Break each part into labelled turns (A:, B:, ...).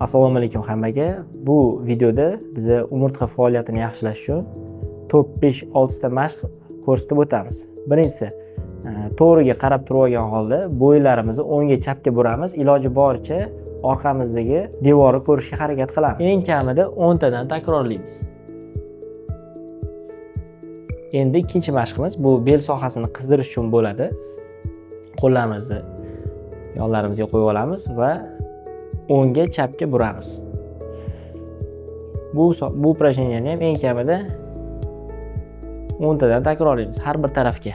A: Assalomu alaykum hammaga. Bu videoda biz umurtqa faoliyatini yaxshilash uchun top 5-6 ta mashq ko'rsatib o'tamiz. Birinchisi, to'g'riga qarab turib olgan holda bo'ylarimizni o'ngga chapga buramiz. Iloji boricha orqamizdagi devorni ko'rishga harakat qilamiz. Eng kamida 10 tadan takrorlaymiz. Endi ikkinchi mashqimiz bu bel sohasini qizdirish uchun bo'ladi. Qo'llarimizni yonlarimizga qo'yib olamiz va o'ngga chapga buramiz. Bu упражнениeni ham eng kamida 10 tadan takrorlaymiz har bir tarafga.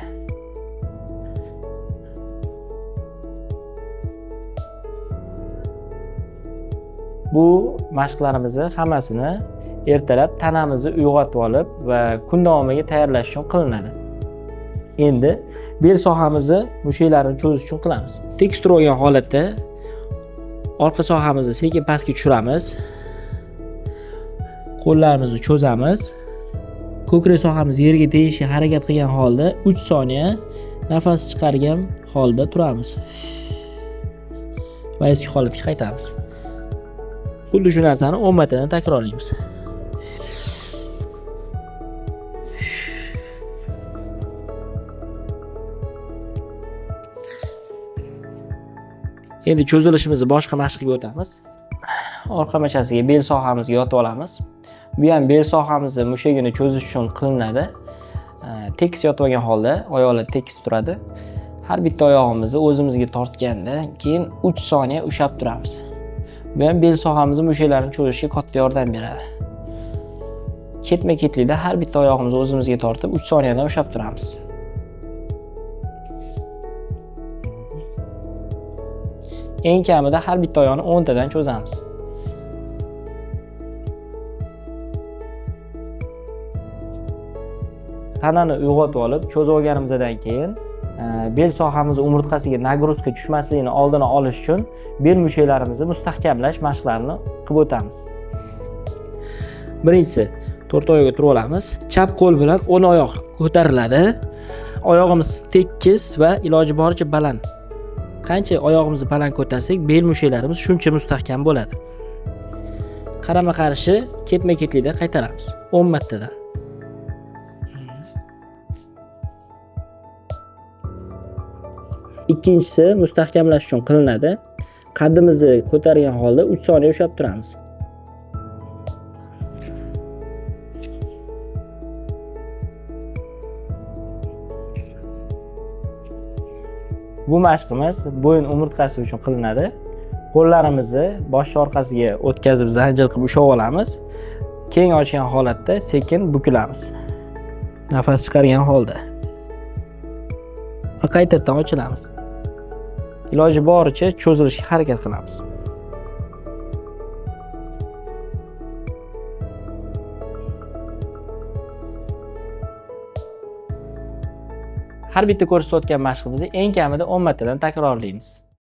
A: Bu mashqlarimizni hammasini ertalab tanamizni uyg'otib olib va kun davomiga tayyorlash uchun qilinadi. Endi bel sohamizni mushaklarni cho'zish uchun qilamiz. Tekis turib olgan holatda orqa sohamizni sekin pastga tushiramiz. Qo'llarimizni cho'zamiz. Ko'krak sohamiz yerga tegishga harakat qilgan holda 3 soniya nafas chiqargan holda turamiz. Va eski holatga qaytamiz. Xuddi shu narsani 10 martadan takrorlaymiz. Endi cho'zilishimizni boshqa mashqga o'tamiz. Orqa machasiga bel sohamizga yotib olamiz. Bu ham bel sohamizni mushagini cho'zish uchun qilinadi. Tekis yotib olgan holda oyoqlar tekis turadi. Har bitta oyog'imizni o'zimizga tortgandan keyin 3 soniya ushlab turamiz. Bu ham bel sohamizni mushaklarini cho'zishga katta yordam beradi. Ketma-ketlikda har bitta oyog'imizni o'zimizga tortib 3 soniyadan ushlab turamiz. Eng kamida har bitta oyoqni 10 tadan cho'zamiz. Tanani uyg'otib olib, cho'zib olganimizdan keyin bel sohamiz umurtqasiga nagruzka tushmasligini oldini olish uchun bel mushaklarimizni mustahkamlash mashqlarini qilib o'tamiz. Birinchisi, 4 oyoqqa turib olamiz. Chap qo'l bilan 10 oyoq ko'tariladi. Oyog'imiz tekis va iloji boricha baland. Qancha oyog'imizni baland ko'tarsak, bel mushaklarimiz shuncha mustahkam bo'ladi. Qarama-qarshi ketma-ketlikda qaytaramiz 10 martadan. Ikkinchisi mustahkamlash uchun qilinadi. Qaddimizni ko'targan holda 3 soniya ushlab turamiz. Bu mashqimiz bo'yin umurtqasi uchun qilinadi. Qo'llarimizni bosh orqasiga o'tkazib zanjir qilib ushlab olamiz. Keng ochgan holatda sekin bukilamiz. Nafas chiqargan holda. Va qaytadan ochilamiz. Iloji boricha cho'zilishga harakat qilamiz. Har bitta ko'rsatayotgan mashqimizni eng kamida 10 martadan takrorlaymiz.